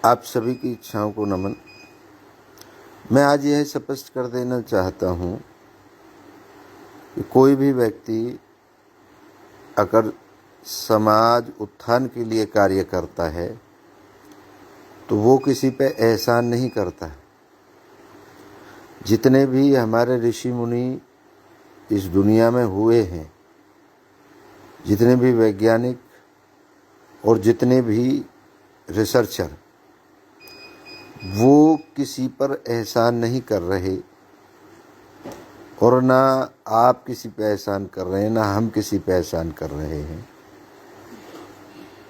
आप सभी की इच्छाओं को नमन। मैं आज यह स्पष्ट कर देना चाहता हूँ कि कोई भी व्यक्ति अगर समाज उत्थान के लिए कार्य करता है तो वो किसी पे एहसान नहीं करता। जितने भी हमारे ऋषि मुनि इस दुनिया में हुए हैं, जितने भी वैज्ञानिक और जितने भी रिसर्चर, वो किसी पर एहसान नहीं कर रहे और ना आप किसी पे एहसान कर रहे हैं, ना हम किसी पे एहसान कर रहे हैं।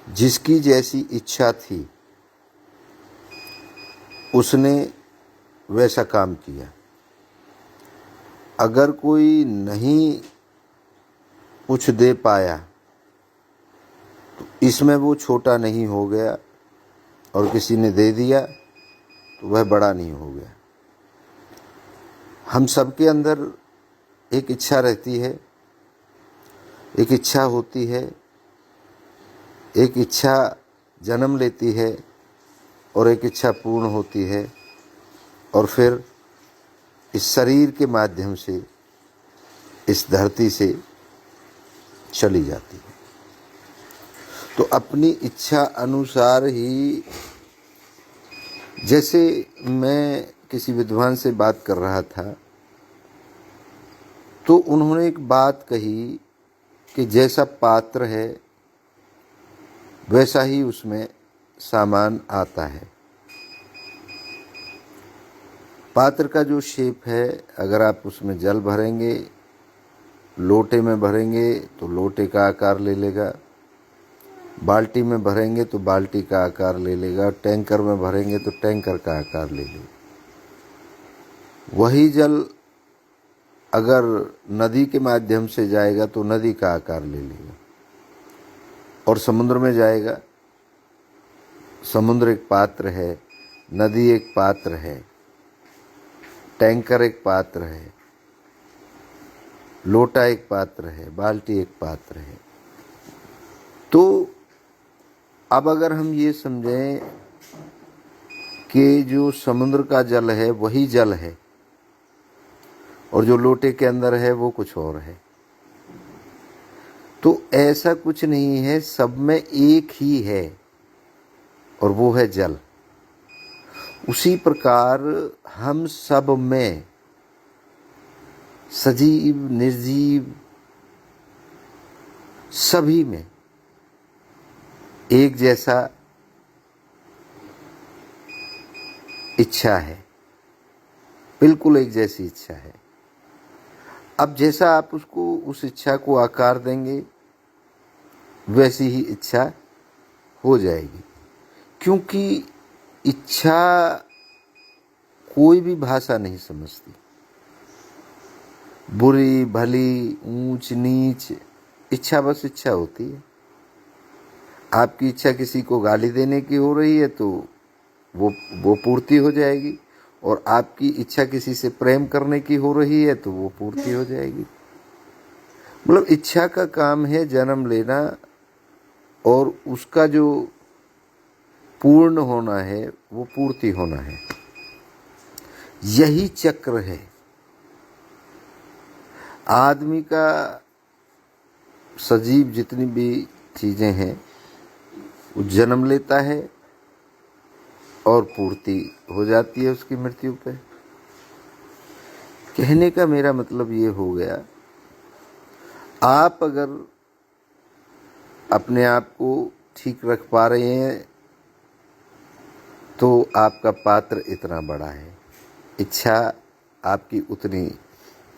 जिसकी जैसी इच्छा थी उसने वैसा काम किया। अगर कोई नहीं कुछ दे पाया तो इसमें वो छोटा नहीं हो गया, और किसी ने दे दिया तो वह बड़ा नहीं हो गया। हम सबके अंदर एक इच्छा रहती है, एक इच्छा होती है, एक इच्छा जन्म लेती है और एक इच्छा पूर्ण होती है और फिर इस शरीर के माध्यम से इस धरती से चली जाती है। तो अपनी इच्छा अनुसार ही, जैसे मैं किसी विद्वान से बात कर रहा था तो उन्होंने एक बात कही कि जैसा पात्र है वैसा ही उसमें सामान आता है। पात्र का जो शेप है, अगर आप उसमें जल भरेंगे, लोटे में भरेंगे तो लोटे का आकार ले लेगा, बाल्टी में भरेंगे तो बाल्टी का आकार ले लेगा, टैंकर में भरेंगे तो टैंकर का आकार ले लेगा। वही जल अगर नदी के माध्यम से जाएगा तो नदी का आकार ले लेगा, और समुद्र में जाएगा, समुद्र एक पात्र है, नदी एक पात्र है, टैंकर एक पात्र है, लोटा एक पात्र है, बाल्टी एक पात्र है। तो अब अगर हम ये समझें कि जो समुद्र का जल है वही जल है और जो लोटे के अंदर है वो कुछ और है, तो ऐसा कुछ नहीं है, सब में एक ही है और वो है जल। उसी प्रकार हम सब में, सजीव निर्जीव सभी में एक जैसा इच्छा है, बिल्कुल एक जैसी इच्छा है। अब जैसा आप उसको, उस इच्छा को आकार देंगे वैसी ही इच्छा हो जाएगी, क्योंकि इच्छा कोई भी भाषा नहीं समझती। बुरी भली ऊंच नीच, इच्छा बस इच्छा होती है। आपकी इच्छा किसी को गाली देने की हो रही है तो वो पूर्ति हो जाएगी, और आपकी इच्छा किसी से प्रेम करने की हो रही है तो वो पूर्ति हो जाएगी। मतलब इच्छा का काम है जन्म लेना, और उसका जो पूर्ण होना है वो पूर्ति होना है। यही चक्र है आदमी का। सजीव जितनी भी चीजें हैं वो जन्म लेता है और पूर्ति हो जाती है उसकी मृत्यु पे। कहने का मेरा मतलब ये हो गया, आप अगर अपने आप को ठीक रख पा रहे हैं तो आपका पात्र इतना बड़ा है, इच्छा आपकी उतनी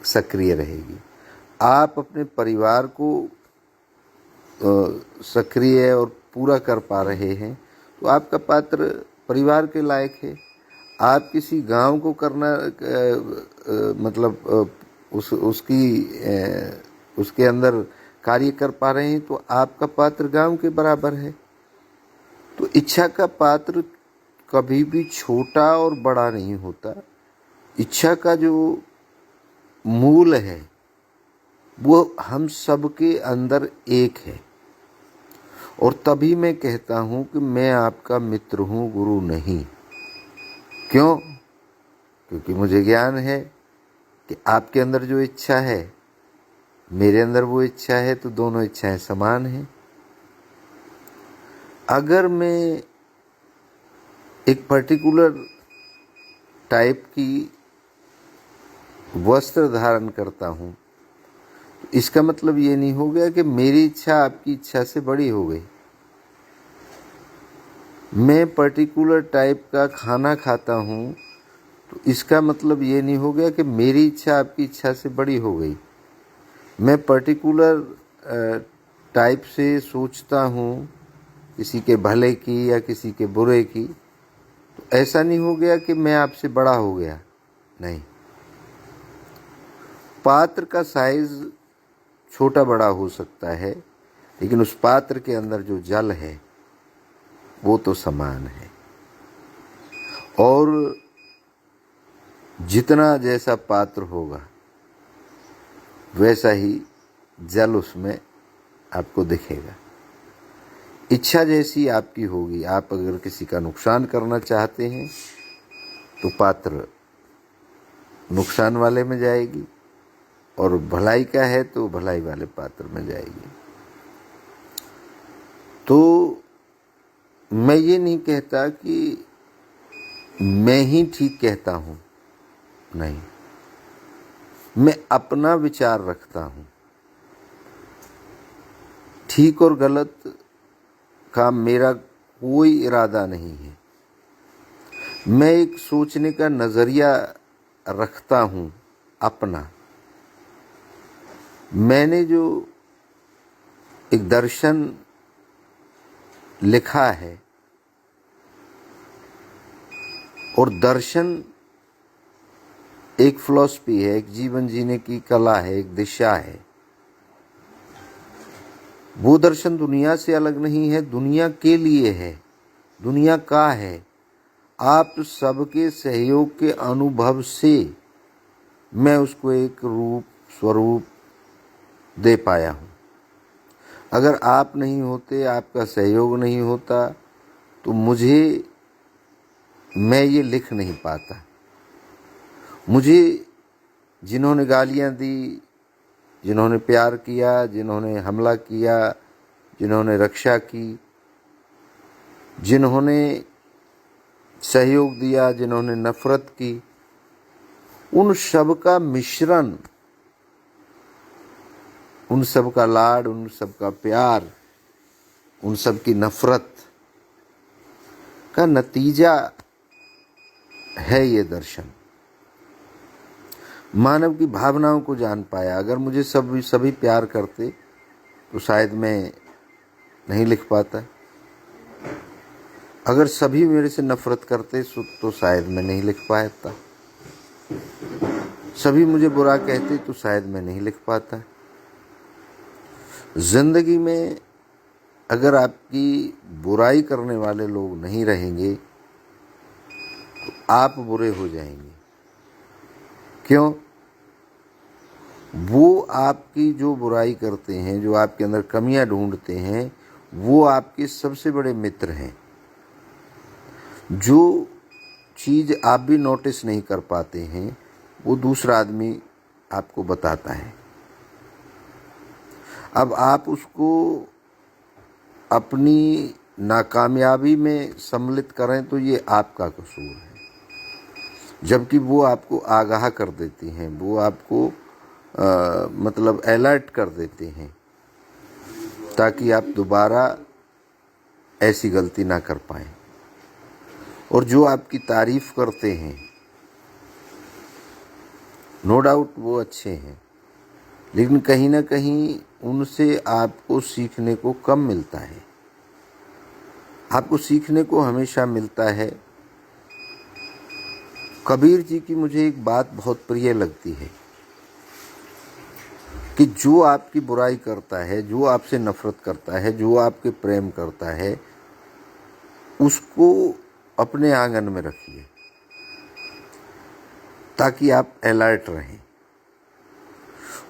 सक्रिय रहेगी। आप अपने परिवार को सक्रिय और पूरा कर पा रहे हैं तो आपका पात्र परिवार के लायक है। आप किसी गांव को करना मतलब उसके अंदर कार्य कर पा रहे हैं तो आपका पात्र गांव के बराबर है। तो इच्छा का पात्र कभी भी छोटा और बड़ा नहीं होता। इच्छा का जो मूल है वो हम सबके अंदर एक है, और तभी मैं कहता हूँ कि मैं आपका मित्र हूँ, गुरु नहीं। क्यों? क्योंकि मुझे ज्ञान है कि आपके अंदर जो इच्छा है, मेरे अंदर वो इच्छा है, तो दोनों इच्छाएं समान हैं। अगर मैं एक पर्टिकुलर टाइप की वस्त्र धारण करता हूँ, तो इसका मतलब ये नहीं हो गया कि मेरी इच्छा आपकी इच्छा से बड़ी हो गई। मैं पर्टिकुलर टाइप का खाना खाता हूँ, तो इसका मतलब ये नहीं हो गया कि मेरी इच्छा आपकी इच्छा से बड़ी हो गई। मैं पर्टिकुलर टाइप से सोचता हूँ, किसी के भले की या किसी के बुरे की, तो ऐसा नहीं हो गया कि मैं आपसे बड़ा हो गया। नहीं, पात्र का साइज छोटा बड़ा हो सकता है, लेकिन उस पात्र के अंदर जो जल है वो तो समान है। और जितना जैसा पात्र होगा वैसा ही जल उसमें आपको दिखेगा। इच्छा जैसी आपकी होगी, आप अगर किसी का नुकसान करना चाहते हैं तो पात्र नुकसान वाले में जाएगी, और भलाई का है तो भलाई वाले पात्र में जाएगी। तो मैं ये नहीं कहता कि मैं ही ठीक कहता हूँ, नहीं, मैं अपना विचार रखता हूँ। ठीक और गलत का मेरा कोई इरादा नहीं है। मैं एक सोचने का नज़रिया रखता हूँ अपना। मैंने जो एक दर्शन लिखा है, और दर्शन एक फिलॉसफी है, एक जीवन जीने की कला है, एक दिशा है। वो दर्शन दुनिया से अलग नहीं है, दुनिया के लिए है, दुनिया का है। आप सबके सहयोग के अनुभव से मैं उसको एक रूप स्वरूप दे पाया हूँ। अगर आप नहीं होते, आपका सहयोग नहीं होता, तो मैं ये लिख नहीं पाता। मुझे जिन्होंने गालियाँ दी, जिन्होंने प्यार किया, जिन्होंने हमला किया, जिन्होंने रक्षा की, जिन्होंने सहयोग दिया, जिन्होंने नफरत की, उन सब का मिश्रण, उन सब का लाड, उन सब का प्यार, उन सब की नफरत का नतीजा है ये दर्शन। मानव की भावनाओं को जान पाया। अगर मुझे सभी प्यार करते तो शायद मैं नहीं लिख पाता। अगर सभी मेरे से नफरत करते तो शायद मैं नहीं लिख पाता। सभी मुझे बुरा कहते तो शायद मैं नहीं लिख पाता। जिंदगी में अगर आपकी बुराई करने वाले लोग नहीं रहेंगे तो आप बुरे हो जाएंगे। क्यों? वो आपकी जो बुराई करते हैं, जो आपके अंदर कमियां ढूंढते हैं, वो आपके सबसे बड़े मित्र हैं। जो चीज़ आप भी नोटिस नहीं कर पाते हैं, वो दूसरा आदमी आपको बताता है। अब आप उसको अपनी नाकामयाबी में सम्मिलित करें तो ये आपका कसूर है, जबकि वो आपको आगाह कर देती हैं, वो आपको मतलब अलर्ट कर देते हैं, ताकि आप दोबारा ऐसी गलती ना कर पाएं। और जो आपकी तारीफ करते हैं, नो डाउट वो अच्छे हैं, लेकिन कहीं ना कहीं उनसे आपको सीखने को कम मिलता है। आपको सीखने को हमेशा मिलता है। कबीर जी की मुझे एक बात बहुत प्रिय लगती है कि जो आपकी बुराई करता है, जो आपसे नफरत करता है, जो आपके प्रेम करता है, उसको अपने आंगन में रखिए ताकि आप अलर्ट रहें।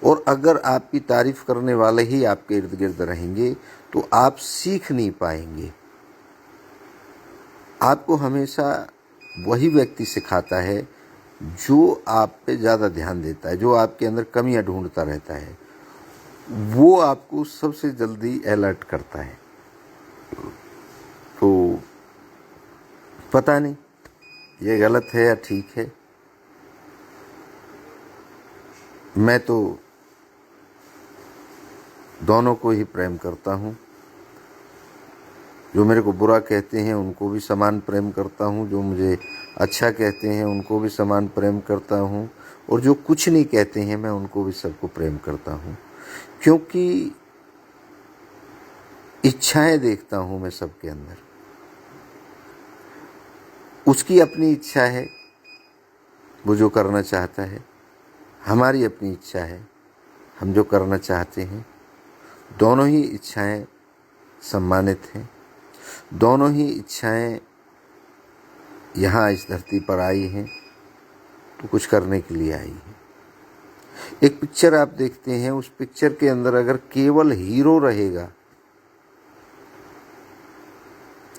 और अगर आपकी तारीफ करने वाले ही आपके इर्द गिर्द रहेंगे तो आप सीख नहीं पाएंगे। आपको हमेशा वही व्यक्ति सिखाता है जो आप पे ज़्यादा ध्यान देता है, जो आपके अंदर कमियां ढूंढता रहता है, वो आपको सबसे जल्दी अलर्ट करता है। तो पता नहीं ये गलत है या ठीक है। मैं तो दोनों को ही प्रेम करता हूँ। जो मेरे को बुरा कहते हैं उनको भी समान प्रेम करता हूँ, जो मुझे अच्छा कहते हैं उनको भी समान प्रेम करता हूँ, और जो कुछ नहीं कहते हैं मैं उनको भी सबको प्रेम करता हूँ। क्योंकि इच्छाएं देखता हूँ मैं सबके अंदर। उसकी अपनी इच्छा है, वो जो करना चाहता है, हमारी अपनी इच्छा है, हम जो करना चाहते हैं। दोनों ही इच्छाएं सम्मानित हैं। दोनों ही इच्छाएं यहाँ इस धरती पर आई हैं तो कुछ करने के लिए आई हैं। एक पिक्चर आप देखते हैं, उस पिक्चर के अंदर अगर केवल हीरो रहेगा,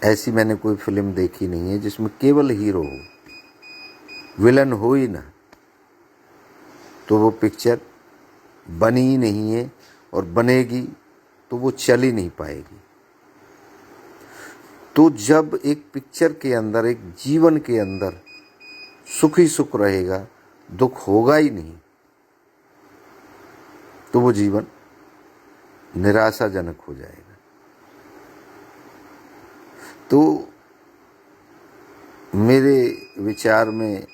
ऐसी मैंने कोई फिल्म देखी नहीं है जिसमें केवल हीरो हो, विलन हो ही ना, तो वो पिक्चर बनी ही नहीं है, और बनेगी तो वो चल ही नहीं पाएगी। तो जब एक पिक्चर के अंदर, एक जीवन के अंदर सुख ही सुख रहेगा, दुख होगा ही नहीं, तो वो जीवन निराशाजनक हो जाएगा। तो मेरे विचार में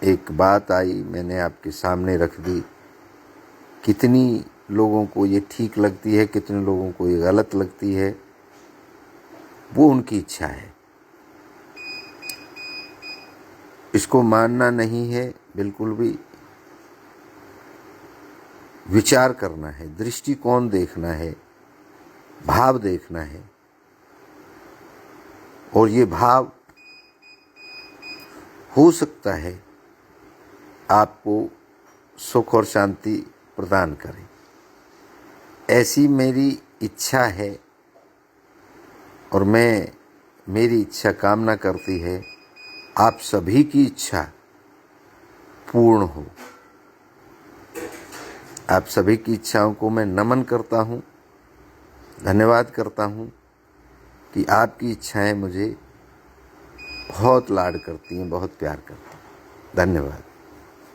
एक बात आई, मैंने आपके सामने रख दी। कितनी लोगों को ये ठीक लगती है, कितने लोगों को ये गलत लगती है, वो उनकी इच्छा है। इसको मानना नहीं है बिल्कुल भी। विचार करना है, दृष्टिकोण देखना है, भाव देखना है, और ये भाव हो सकता है आपको सुख और शांति प्रदान करे। ऐसी मेरी इच्छा है, और मेरी इच्छा कामना करती है आप सभी की इच्छा पूर्ण हो। आप सभी की इच्छाओं को मैं नमन करता हूँ, धन्यवाद करता हूँ कि आपकी इच्छाएं मुझे बहुत लाड करती हैं, बहुत प्यार करती हैं। धन्यवाद।